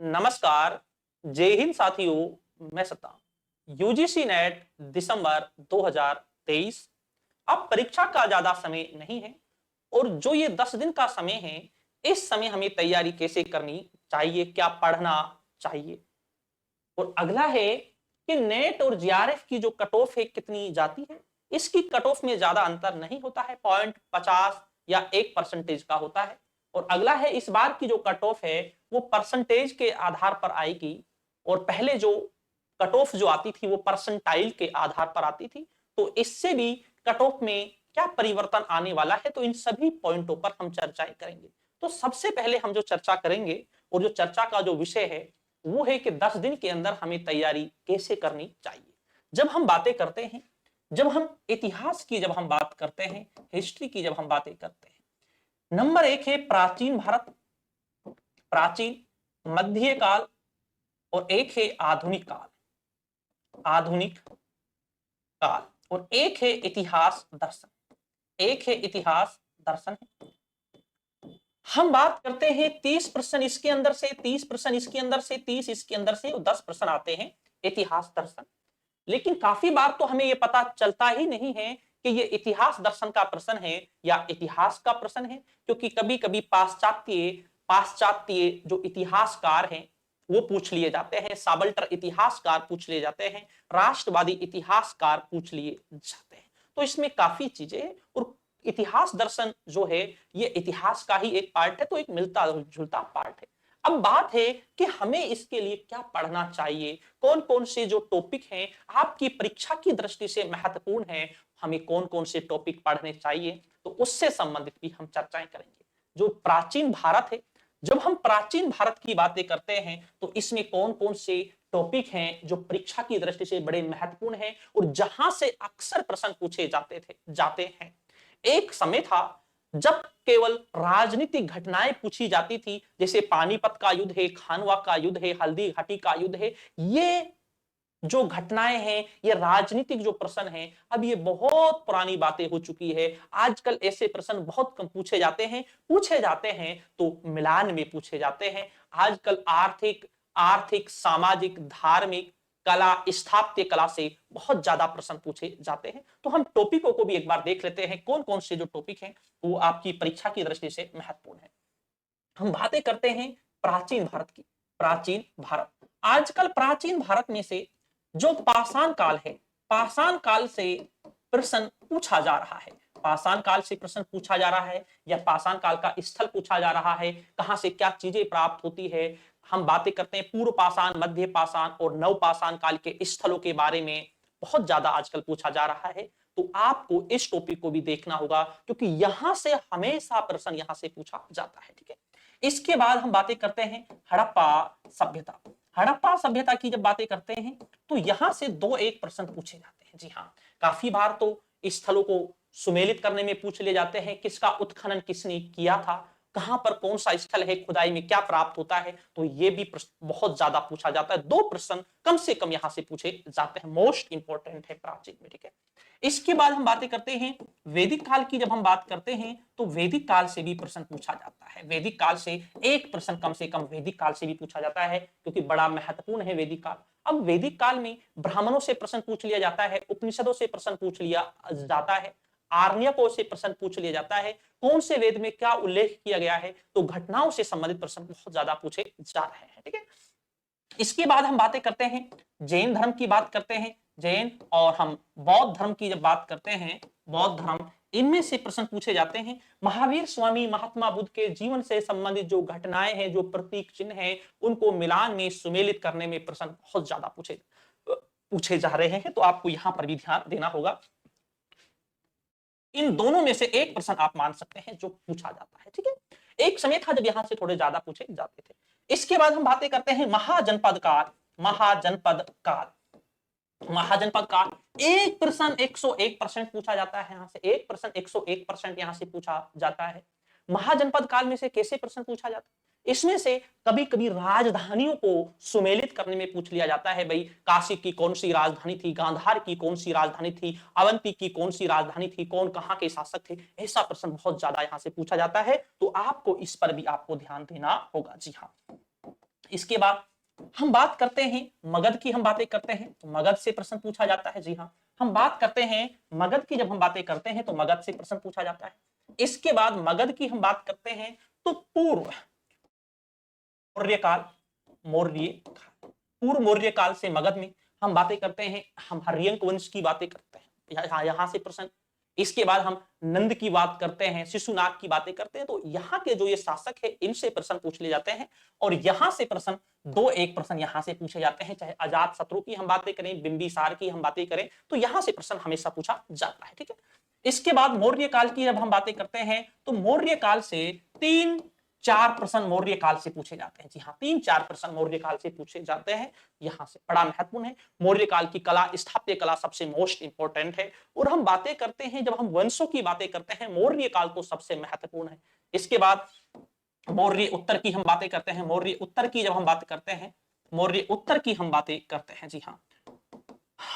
नमस्कार। जय हिंद साथियों, मैं सत्ता यूजीसी नेट दिसंबर 2023। अब परीक्षा का ज्यादा समय नहीं है और जो ये 10 दिन का समय है, इस समय हमें तैयारी कैसे करनी चाहिए, क्या पढ़ना चाहिए। और अगला है कि नेट और जीआरएफ की जो कट ऑफ है कितनी जाती है। इसकी कट ऑफ में ज्यादा अंतर नहीं होता है, 0.50 या 1% का होता है। और अगला है इस बार की जो कट ऑफ है वो परसेंटेज के आधार पर आएगी और पहले जो कट ऑफ जो आती थी वो परसेंटाइल के आधार पर आती थी। तो इससे भी कट ऑफ में क्या परिवर्तन आने वाला है, तो इन सभी पॉइंटों पर हम चर्चाएं करेंगे। तो सबसे पहले हम जो चर्चा करेंगे और जो चर्चा का जो विषय है वो है कि 10 दिन के अंदर हमें तैयारी कैसे करनी चाहिए। जब हम बातें करते हैं, जब हम इतिहास की जब हम बात करते हैं, हिस्ट्री की जब हम बातें करते हैं, नंबर एक है प्राचीन भारत, प्राचीन मध्यकाल, और एक है आधुनिक काल, आधुनिक काल, और एक है इतिहास दर्शन, एक है इतिहास दर्शन है। हम बात करते हैं 30% इसके अंदर से, 30% इसके अंदर से, 30 इसके अंदर से, और 10% आते हैं इतिहास दर्शन। लेकिन काफी बार तो हमें यह पता चलता ही नहीं है कि ये इतिहास दर्शन का प्रश्न है या इतिहास का प्रश्न है, क्योंकि कभी कभी पाश्चात्य पाश्चात्य जो इतिहासकार हैं वो पूछ लिए जाते हैं, साबल्टर इतिहासकार पूछ लिए जाते हैं, राष्ट्रवादी इतिहासकार पूछ लिए जाते हैं। तो इसमें काफी चीजें हैं और इतिहास दर्शन जो है ये इतिहास का ही एक पार्ट है, तो एक मिलता जुलता पार्ट है। अब बात है कि हमें इसके लिए क्या पढ़ना चाहिए, कौन कौन से जो टॉपिक हैं आपकी परीक्षा की दृष्टि से महत्वपूर्ण है, हमें कौन कौन से टॉपिक पढ़ने चाहिए, तो उससे संबंधित भी हम चर्चाएं करेंगे। जो प्राचीन भारत है, जब हम प्राचीन भारत की बातें करते हैं तो इसमें कौन कौन से टॉपिक हैं जो परीक्षा की दृष्टि से बड़े महत्वपूर्ण हैं और जहां से अक्सर प्रश्न पूछे जाते हैं। एक समय था जब केवल राजनीतिक घटनाएं पूछी जाती थी, जैसे पानीपत का युद्ध है, खानवा का युद्ध है, हल्दी घाटी का युद्ध है। ये जो घटनाएं हैं, ये राजनीतिक जो प्रश्न हैं, अब ये बहुत पुरानी बातें हो चुकी है। आजकल ऐसे प्रश्न बहुत कम पूछे जाते हैं तो मिलान में पूछे जाते हैं। आजकल आर्थिक आर्थिक सामाजिक धार्मिक कला स्थापत्य कला से बहुत ज्यादा प्रश्न पूछे जाते हैं। तो हम टॉपिकों को भी एक बार देख लेते हैं, कौन कौन से जो टॉपिक हैं वो आपकी परीक्षा की दृष्टि से महत्वपूर्ण है। हम बातें करते हैं प्राचीन भारत की। प्राचीन भारत, आजकल प्राचीन भारत में से जो पाषाण काल है, पाषाण काल से प्रश्न पूछा जा रहा है। पाषाण काल से प्रश्न पूछा जा रहा है या पाषाण काल का स्थल पूछा जा रहा है, कहां से क्या चीजें प्राप्त होती है। हम बातें करते हैं पूर्व पाषाण, मध्य पाषाण और नव पाषाण काल के स्थलों के बारे में बहुत ज्यादा आजकल पूछा जा रहा है। तो आपको इस टॉपिक को भी देखना होगा क्योंकि यहां से हमेशा प्रश्न यहां से पूछा जाता है। ठीक है, इसके बाद हम बातें करते हैं हड़प्पा सभ्यता। हड़प्पा सभ्यता की जब बातें करते हैं तो यहां से दो एक प्रश्न पूछे जाते हैं। जी हाँ, काफी बार तो स्थलों को सुमेलित करने में पूछ लिए जाते हैं, किसका उत्खनन किसने किया था, कहां पर कौन सा स्थल है, खुदाई में क्या प्राप्त होता है, तो ये भी प्रश्न बहुत ज्यादा पूछा जाता है। दो प्रश्न कम से कम यहां से पूछे जाते हैं, मोस्ट इंपोर्टेंट है प्राचीन में। ठीक है, इसके बाद हम बातें करते हैं वैदिक काल की। जब हम बात करते हैं तो वैदिक काल से भी प्रश्न पूछा जाता है। वैदिक काल से एक प्रश्न कम से कम वैदिक काल से भी पूछा जाता है क्योंकि बड़ा महत्वपूर्ण है वैदिक काल। अब वैदिक काल में ब्राह्मणों से प्रश्न पूछ लिया जाता है, उपनिषदों से प्रश्न पूछ लिया जाता है, आर्ण्यकों से प्रश्न पूछ लिया जाता है, कौन से वेद में क्या उल्लेख किया गया है। तो घटनाओं से संबंधित प्रश्न बहुत ज्यादा पूछे जा रहे हैं। ठीक है, इसके बाद हम बातें करते हैं जैन धर्म की बात करते हैं। जैन और हम बौद्ध धर्म की जब बात करते हैं, बौद्ध धर्म, इनमें से प्रश्न पूछे जाते हैं। महावीर स्वामी महात्मा बुद्ध के जीवन से संबंधित जो घटनाएं हैं, जो प्रतीक चिन्ह हैं, उनको मिलान में सुमेलित करने में प्रश्न बहुत ज्यादा पूछे पूछे जा रहे हैं। तो आपको यहां पर भी ध्यान देना होगा। इन दोनों में से एक प्रश्न आप मान सकते हैं जो पूछा जाता है। ठीक है, एक समय था जब यहां से थोड़े ज्यादा पूछे जाते थे। इसके बाद हम बातें करते हैं महाजनपद काल। महाजनपद काल, महाजनपद काल, एक प्रश्न 101% पूछा जाता है। यहां से एक प्रश्न 101% यहां से पूछा जाता है। महाजनपद काल में से कैसे प्रश्न पूछा जाता है, इसमें से कभी कभी राजधानियों को सुमेलित करने में पूछ लिया जाता है। भाई काशी की कौन सी राजधानी थी, गांधार की कौन सी राजधानी थी, अवंती की कौन सी राजधानी थी, कौन कहां के शासक थे। ऐसा प्रश्न बहुत ज्यादा यहां से पूछा जाता है। तो आपको इस पर भी आपको ध्यान देना होगा। जी हाँ, इसके बाद हम बात करते हैं मगध की, हम बातें करते हैं तो मगध से प्रश्न पूछा जाता है। जी हाँ, हम बात करते हैं मगध की, जब हम बातें करते हैं तो मगध से प्रश्न पूछा जाता है। इसके बाद मगध की हम बात करते हैं तो पूर्व मौर्य काल, पूर्व मौर्य काल से मगध में हम बातें करते हैं, हम हर्यंक वंश की बातें करते हैं, यहां से प्रश्न। इसके बाद हम नंद की बात करते हैं, शिशुनाग की बातें करते हैं, तो यहाँ के जो ये शासक है इनसे प्रश्न पूछ ले जाते हैं। और यहाँ से प्रश्न दो एक प्रश्न यहाँ से पूछे जाते हैं, चाहे अजात शत्रु की हम बातें करें, बिंबिसार की हम बातें करें, तो यहाँ से प्रश्न हमेशा पूछा जाता है। ठीक है, इसके बाद मौर्य काल की जब हम बातें करते हैं तो मौर्य काल से 3-4 प्रश्न मौर्य काल से पूछे जाते हैं। जी हाँ, 3-4 प्रश्न मौर्य काल से पूछे जाते हैं, यहां से बड़ा महत्वपूर्ण है। मौर्य काल की कला, स्थापत्य कला सबसे मोस्ट इंपॉर्टेंट है। और हम बातें करते हैं, जब हम वंशों की बातें करते हैं, मौर्य काल तो सबसे महत्वपूर्ण है। इसके बाद मौर्य उत्तर की हम बातें करते हैं, मौर्य उत्तर की जब हम बात करते हैं, मौर्य उत्तर की हम बातें करते हैं। जी हाँ,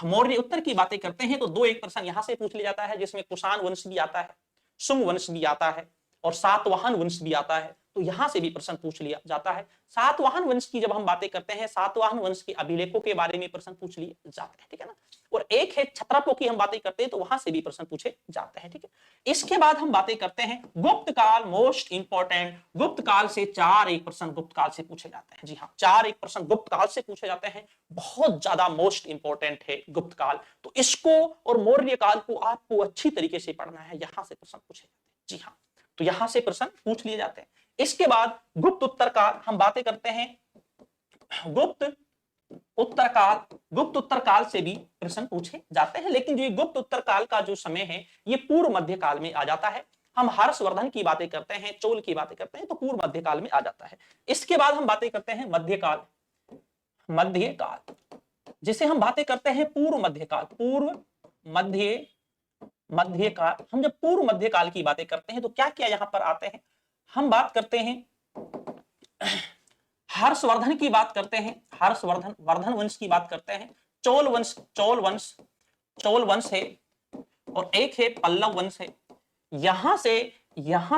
मौर्य उत्तर की बातें करते हैं तो दो एक प्रश्न यहां से पूछ लिया जाता है, जिसमें कुषाण वंश भी आता है, शुंग वंश भी आता है और सातवाहन वंश भी आता है, तो यहां से भी प्रश्न पूछ लिया जाता है। सातवाहन वंश की जब हम बातें करते हैं, सातवाहन वंश के अभिलेखों के बारे में प्रश्न पूछ लिए जाते हैं। ठीक है ना, और एक है क्षत्रपों की हम बातें करते हैं तो वहां से भी प्रश्न पूछे जाते हैं। ठीक है, इसके बाद हम बातें करते हैं गुप्त काल, मोस्ट इंपॉर्टेंट। गुप्त काल से 4 एक प्रश्न गुप्त काल से पूछे जाते हैं। जी हाँ, 4 एक प्रश्न गुप्त काल से पूछे जाते हैं, बहुत ज्यादा मोस्ट इंपॉर्टेंट है गुप्त काल। तो इसको और मौर्य काल को आपको अच्छी तरीके से पढ़ना है, यहां से प्रश्न पूछे जाते हैं। जी हाँ, तो यहां से प्रश्न पूछ लिए जाते हैं। इसके बाद गुप्त उत्तर काल हम बातें करते हैं, गुप्त उत्तर काल, गुप्त उत्तर काल से भी प्रश्न पूछे जाते हैं, लेकिन जो गुप्त उत्तर काल का जो समय है ये पूर्व मध्य काल में आ जाता है। हम हर्षवर्धन की बातें करते हैं, चोल की बातें करते हैं तो पूर्व मध्य काल में आ जाता है। इसके बाद हम बातें करते हैं मध्यकाल, मध्यकाल जिसे हम बातें करते हैं पूर्व मध्यकाल, पूर्व मध्य मध्यकाल। हम जब पूर्व मध्यकाल की बातें करते हैं तो क्या क्या यहां पर आते हैं, हम बात करते हैं हर्षवर्धन की बात करते हैं, हर्षवर्धन वर्धन वंश की बात करते हैं, चोल वंश, चोल वंश है, और एक है पल्लव वंश है। यहां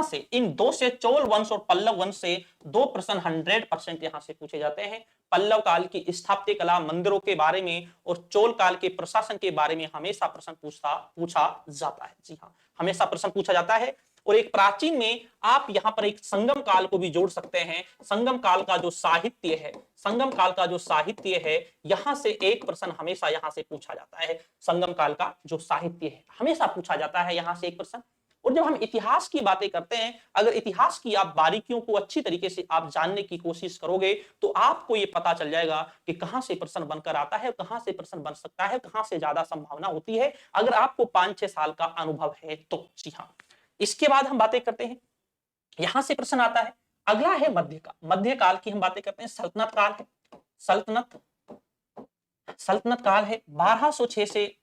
से इन दो से, चोल वंश और पल्लव वंश से 2 प्रश्न 100% यहां से पूछे जाते हैं। पल्लव काल की स्थापत्य कला, मंदिरों के बारे में और चोल काल के प्रशासन के बारे में हमेशा प्रश्न पूछा जाता है। जी हाँ, हमेशा प्रश्न पूछा जाता है। और एक प्राचीन में आप यहां पर एक संगम काल को भी जोड़ सकते हैं। संगम काल का जो साहित्य है, संगम काल का जो साहित्य है, यहां से एक प्रश्न हमेशा यहां से पूछा जाता है। संगम काल का जो साहित्य है हमेशा पूछा जाता है यहां से एक प्रश्न। और जब हम इतिहास की बातें करते हैं, अगर इतिहास की आप बारीकियों को अच्छी तरीके से आप जानने की कोशिश करोगे तो आपको ये पता चल जाएगा कि कहां से प्रश्न बनकर आता है, कहां से प्रश्न बन सकता है, कहां से ज्यादा संभावना होती है, अगर आपको 5-6 साल का अनुभव है तो। जी हाँ, इसके बाद हम बातें करते हैं, यहां से प्रश्न आता है। अगला है मध्यकाल, मध्यकाल की हम बातें करते हैं, सल्तनत काल है, सल्तनत काल है, 1206 से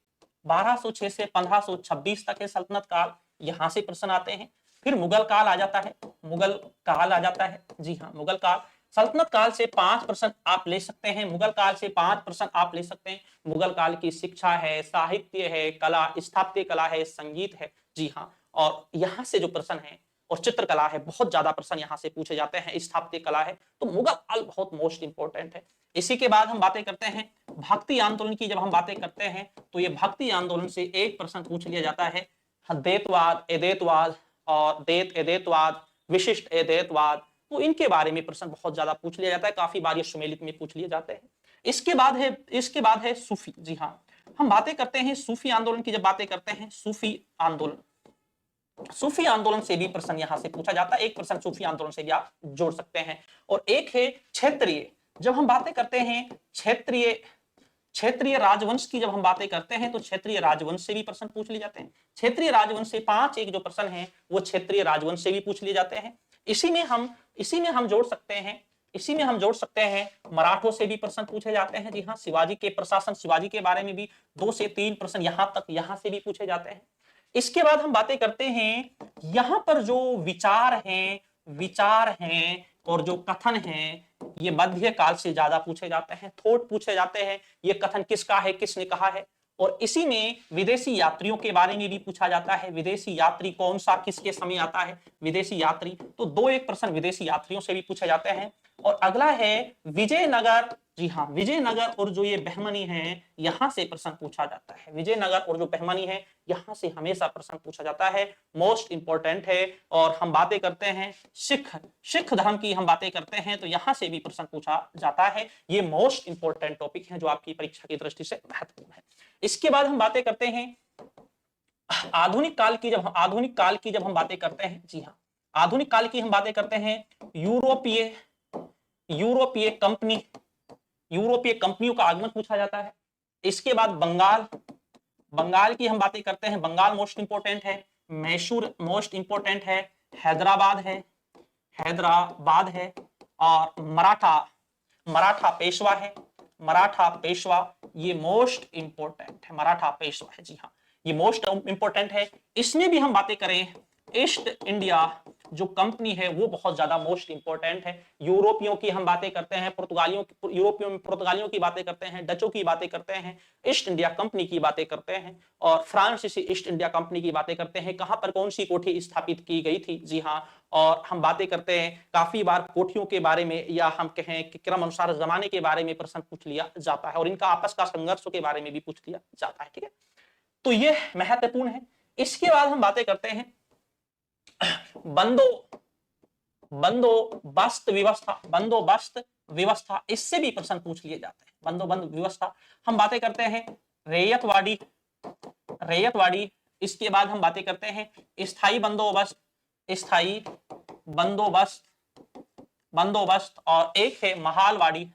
1526 तक है सल्तनत काल, यहां से प्रश्न आते हैं। फिर मुगल काल आ जाता है, मुगल काल आ जाता है। जी हाँ, मुगल काल, सल्तनत काल से 5 प्रश्न आप ले सकते हैं, मुगल काल से 5 प्रश्न आप ले सकते हैं। मुगल काल की शिक्षा है, साहित्य है, कला, स्थापत्य कला है, संगीत है। जी हाँ, और यहां से जो प्रश्न है और चित्रकला है, बहुत ज्यादा प्रश्न यहां से पूछे जाते हैं। स्थापत्य कला है, तो मुगल काल बहुत मोस्ट इंपोर्टेंट है। इसी के बाद हम बातें करते हैं भक्ति आंदोलन की, जब हम बातें करते हैं तो ये भक्ति आंदोलन से एक प्रश्न पूछ लिया जाता है, द्वैतवाद, अद्वैतवाद और अद्वैतवाद, विशिष्ट अद्वैतवाद, तो इनके बारे में प्रश्न बहुत ज्यादा पूछ लिया जाता है, काफी बार ये सुमेलित में पूछ लिए जाते हैं। इसके बाद है सूफी। जी हाँ, हम बातें करते हैं सूफी आंदोलन की, जब बातें करते हैं सूफी आंदोलन से भी प्रश्न यहां से पूछा जाता है, एक प्रश्न सूफी आंदोलन से भी आप जोड़ सकते हैं। और एक है क्षेत्रीय, जब हम बातें करते हैं क्षेत्रीय राजवंश की, जब हम बातें करते हैं तो क्षेत्रीय राजवंश से भी प्रश्न पूछ लिए जाते हैं। क्षेत्रीय राजवंश से 5 एक जो प्रश्न है वो क्षेत्रीय राजवंश से भी पूछ लिए जाते हैं। इसी में हम जोड़ सकते हैं मराठों से भी प्रश्न पूछे जाते हैं। जी हाँ, शिवाजी के प्रशासन, शिवाजी के बारे में भी 2 से 3 प्रश्न यहां से भी पूछे जाते हैं। इसके बाद हम बातें करते हैं, यहां पर जो विचार हैं और जो कथन हैं, ये मध्य काल से ज्यादा पूछे जाते हैं, थोट पूछे जाते हैं, ये कथन किसका है, किसने कहा है। और इसी में विदेशी यात्रियों के बारे में भी पूछा जाता है, विदेशी यात्री कौन सा किसके समय आता है, विदेशी यात्री, तो 2 एक प्रश्न विदेशी यात्रियों से भी पूछे जाते हैं। और अगला है विजयनगर। जी हाँ, विजयनगर और जो ये बहमनी है यहां से प्रश्न पूछा जाता है। विजयनगर और जो बहमनी है यहां से हमेशा प्रश्न पूछा जाता है, मोस्ट इंपॉर्टेंट है। और हम बातें करते हैं सिख धर्म की, हम बातें करते हैं तो यहां से भी प्रश्न पूछा जाता है। ये मोस्ट इंपॉर्टेंट टॉपिक है जो आपकी परीक्षा की दृष्टि से महत्वपूर्ण है। इसके बाद हम बातें करते हैं आधुनिक काल की। जब हम बातें करते हैं, जी हाँ, आधुनिक काल की हम बातें करते हैं यूरोपीय कंपनियों का आगमन पूछा जाता है। इसके बाद बंगाल की हम बातें करते हैं, बंगाल मोस्ट इंपोर्टेंट है। मैसूर मोस्ट इंपोर्टेंट है। हैदराबाद है। और मराठा पेशवा ये मोस्ट इंपोर्टेंट है। मराठा पेशवा है, जी हाँ, ये मोस्ट इंपोर्टेंट है। इसमें भी हम बातें करें, ईस्ट इंडिया जो कंपनी है वो बहुत ज्यादा मोस्ट इंपोर्टेंट है। यूरोपियों की हम बातें करते हैं, पुर्तगालियों की बातें करते हैं, डचों की बातें करते हैं, ईस्ट इंडिया कंपनी की बातें करते हैं और फ्रांसीसी ईस्ट इंडिया कंपनी की बातें करते हैं। कहां पर कौन सी कोठी स्थापित की गई थी, जी हाँ, और हम बातें करते हैं काफी बार कोठियों के बारे में, या हम कहें कि क्रम अनुसार जमाने के बारे में प्रश्न पूछ लिया जाता है और इनका आपस का संघर्ष के बारे में भी पूछ लिया जाता है। ठीक है, तो ये महत्वपूर्ण है। इसके बाद हम बातें करते हैं बंदोबस्त व्यवस्था, इससे भी प्रश्न पूछ लिए जाते हैं। बंदोबस्त व्यवस्था, हम बातें करते हैं रैयतवाड़ी। इसके बाद हम बातें करते हैं स्थायी बंदोबस्त और एक है महालवाड़ी।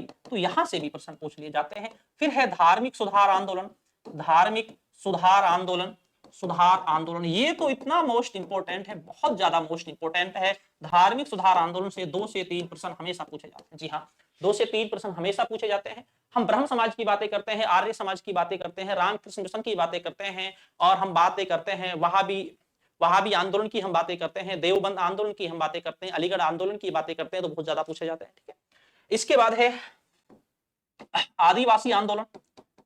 तो यहां से भी प्रश्न पूछ लिए जाते हैं। फिर है धार्मिक सुधार आंदोलन, ये तो इतना मोस्ट इंपोर्टेंट है, बहुत ज्यादा मोस्ट इंपोर्टेंट है। धार्मिक सुधार आंदोलन से 2 से 3 प्रश्न हमेशा पूछे जाते हैं। जी हाँ, 2 से 3 प्रश्न हमेशा पूछे जाते हैं। हम ब्रह्म समाज की बातें करते हैं, आर्य समाज की बातें करते हैं, रामकृष्ण मिशन की बातें करते हैं, और हम बातें करते हैं वहाबी आंदोलन की हम बातें करते हैं, देवबंद आंदोलन की हम बातें करते हैं, अलीगढ़ आंदोलन की बातें करते हैं, तो बहुत ज्यादा पूछे जाते हैं। ठीक है, इसके बाद है आदिवासी आंदोलन।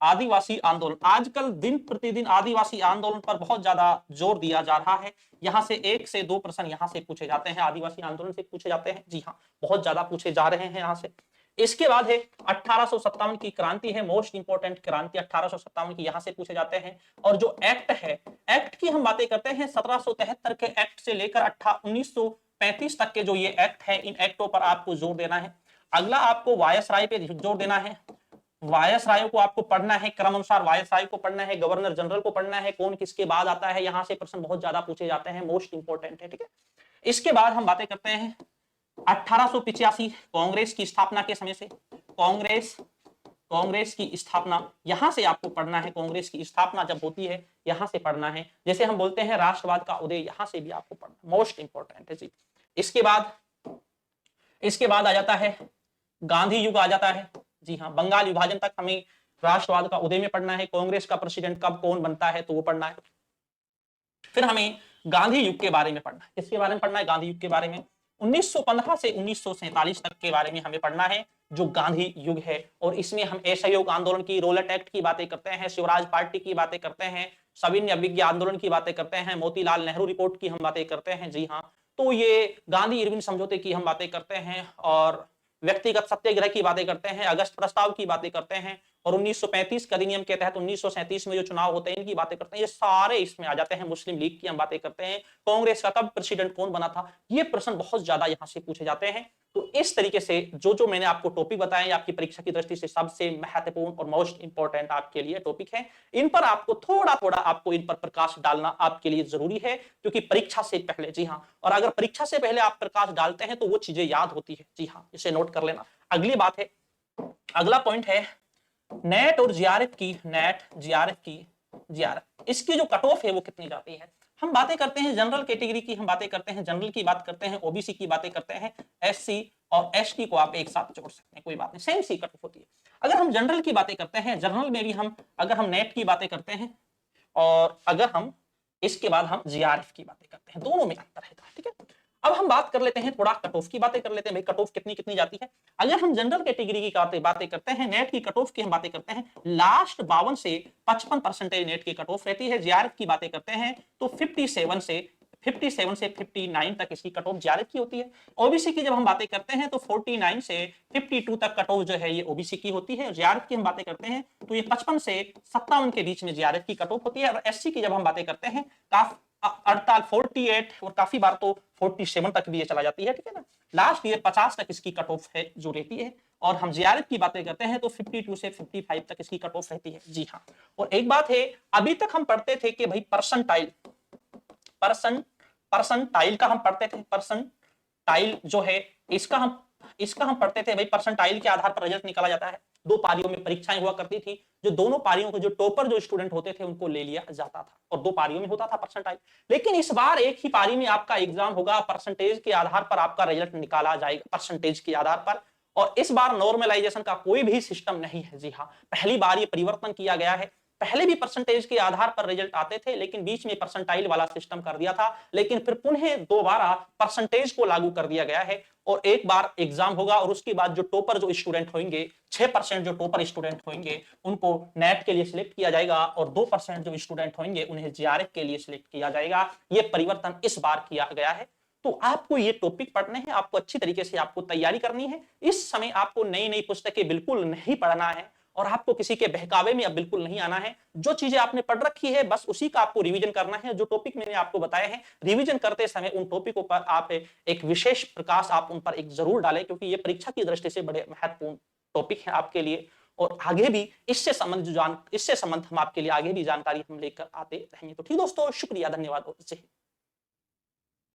आजकल दिन प्रतिदिन आदिवासी आंदोलन पर बहुत ज्यादा जोर दिया जा रहा है। यहां से 1 से 2 प्रश्न यहां से पूछे जाते हैं, आदिवासी आंदोलन से पूछे जाते हैं। जी हाँ, बहुत ज्यादा पूछे जा रहे हैं यहां से। इसके बाद है 1857 की क्रांति है, मोस्ट इंपोर्टेंट क्रांति 1857 की, यहां से पूछे जाते हैं। और जो एक्ट है, एक्ट की हम बातें करते हैं 1773 के एक्ट से लेकर 1935 तक के जो ये एक्ट है, इन एक्टों पर आपको जोर देना है। अगला आपको वायसराय पे जोर देना है। वायसराय को आपको पढ़ना है, क्रम अनुसार वायसराय को पढ़ना है, गवर्नर जनरल को पढ़ना है, कौन किसके बाद आता है, यहां से प्रश्न बहुत ज्यादा पूछे जाते हैं, मोस्ट इंपोर्टेंट है। ठीक है, इसके बाद हम बातें करते हैं 1885 कांग्रेस की स्थापना के समय से। कांग्रेस की स्थापना यहां से आपको पढ़ना है, कांग्रेस की स्थापना जब होती है यहां से पढ़ना है। जैसे हम बोलते हैं राष्ट्रवाद का उदय, यहां से भी आपको पढ़ना, मोस्ट इंपोर्टेंट है जी। इसके बाद आ जाता है गांधी युग आ जाता है। जी हाँ, बंगाल विभाजन तक हमें राष्ट्रवाद का उदय में पढ़ना है, कांग्रेस का प्रेसिडेंट कब कौन बनता है तो वो पढ़ना है। फिर हमें गांधी युग के बारे में पढ़ना है, किसके बारे में पढ़ना है, गांधी युग के बारे में। 1915 से 1947 तक के बारे में हमें पढ़ना है, जो गांधी युग है। और इसमें हम असहयोग आंदोलन की, रोलेट एक्ट की बातें करते हैं, शिवराज पार्टी की बातें करते हैं, सविनय अवज्ञा आंदोलन की बातें करते हैं, मोतीलाल नेहरू रिपोर्ट की हम बातें करते हैं। जी हाँ, तो ये गांधी इरविन समझौते की हम बातें करते हैं, और व्यक्तिगत सत्याग्रह की बातें करते हैं, अगस्त प्रस्ताव की बातें करते हैं, और 1935 के अधिनियम के तहत 1937 में जो चुनाव होते हैं इनकी बातें करते हैं। ये सारे इसमें आ जाते हैं। मुस्लिम लीग की हम बातें करते हैं, कांग्रेस का कब प्रेसिडेंट कौन बना था, ये प्रश्न बहुत ज्यादा यहां से पूछे जाते हैं। तो इस तरीके से जो मैंने आपको टॉपिक बताए, आपकी परीक्षा की दृष्टि से सबसे महत्वपूर्ण और मोस्ट इंपोर्टेंट आपके लिए टॉपिक है। इन पर आपको थोड़ा आपको इन पर प्रकाश डालना आपके लिए जरूरी है, क्योंकि परीक्षा से पहले, जी हाँ, और अगर परीक्षा से पहले आप प्रकाश डालते हैं तो वो चीजें याद होती है। जी हाँ, इसे नोट कर लेना। अगली बात है, अगला पॉइंट है नेट और जीआरएफ, इसकी जो कट ऑफ है वो कितनी जाती है। हम बातें करते हैं जनरल कैटेगरी की, हम बातें करते हैं जनरल की बात करते हैं, ओबीसी की बातें करते हैं, एससी और एसटी को आप एक साथ जोड़ सकते हैं, कोई बात नहीं, सेम सी कट ऑफ होती है। अगर हम जनरल की बातें करते हैं, जनरल में भी अगर हम नेट की बातें करते हैं, और अगर हम इसके बाद हम जीआरएफ की बातें करते हैं, दोनों में अंतर है। ठीक है, अब हम बात कर लेते हैं, थोड़ा कट ऑफ की बातें कर लेते हैं, भाई कट ऑफ कितनी जाती है। अगर हम जनरल कैटेगरी की बातें करते हैं, नेट की कट ऑफ की हम बातें करते हैं, लास्ट 52 से 55% नेट की कट ऑफ रहती है। जीआरएफ की बातें करते हैं तो 57 से 57 से 59 तक इसकी कट ऑफ जीआरएफ की होती है। ओबीसी की जब हम बातें करते हैं तो 49 से 52 तक कट ऑफ जो है ये ओबीसी की होती है। जीआरएफ की हम बातें करते हैं तो ये 55 से 57 के बीच में जीआरएफ की कट ऑफ होती है। और एससी की जब हम बातें करते हैं 48 और काफी बार तो 47 तक भी ये चला जाती है, ठीक है ना। लास्ट ईयर 50 तक इसकी कट ऑफ है जो रहती है। और हम जीआरएफ की बातें करते हैं तो 52 से 55 तक इसकी कट ऑफ रहती है। जी हाँ, और एक बात है, अभी तक हम पढ़ते थे कि भाई परसेंटाइल का हम पढ़ते थे। परसेंटाइल जो है इसका हम पढ़ते थे भाई, परसेंटाइल के आधार पर रिजल्ट निकाला जाता है। दो पारियों में परीक्षाएं हुआ करती थी, जो दोनों पारियों के जो टॉपर जो स्टूडेंट होते थे उनको ले लिया जाता था और दो पारियों में होता था परसेंटाइल। लेकिन इस बार एक ही पारी में आपका एग्जाम होगा, परसेंटेज के आधार पर आपका रिजल्ट निकाला जाएगा, परसेंटेज के आधार पर। और इस बार नॉर्मलाइजेशन का कोई भी सिस्टम नहीं है। जी हाँ, पहली बार ये परिवर्तन किया गया है। पहले भी परसेंटेज के आधार पर रिजल्ट आते थे, लेकिन बीच में परसेंटाइल वाला सिस्टम कर दिया था, लेकिन फिर पुनः दोबारा परसेंटेज को लागू कर दिया गया है। और एक बार एग्जाम होगा और उसके बाद जो टॉपर जो स्टूडेंट होंगे, 6% जो टॉपर स्टूडेंट होंगे उनको नेट के लिए सिलेक्ट किया जाएगा और 2% जो स्टूडेंट होंगे उन्हें जीआरएफ के लिए सिलेक्ट किया जाएगा। ये परिवर्तन इस बार किया गया है। तो आपको ये टॉपिक पढ़ने हैं, आपको अच्छी तरीके से आपको तैयारी करनी है। इस समय आपको नई नई पुस्तकें बिल्कुल नहीं पढ़ना है और आपको किसी के बहकावे में अब बिल्कुल नहीं आना है। जो चीजें आपने पढ़ रखी है बस उसी का आपको रिवीजन करना है। जो टॉपिक मैंने आपको बताए हैं, रिवीजन करते समय उन टॉपिकों पर आप एक विशेष प्रकाश आप उन पर एक जरूर डालें, क्योंकि ये परीक्षा की दृष्टि से बड़े महत्वपूर्ण टॉपिक है आपके लिए। और आगे भी इससे संबंध हम आपके लिए आगे भी जानकारी हम लेकर आते रहेंगे। तो ठीक दोस्तों, शुक्रिया, धन्यवाद।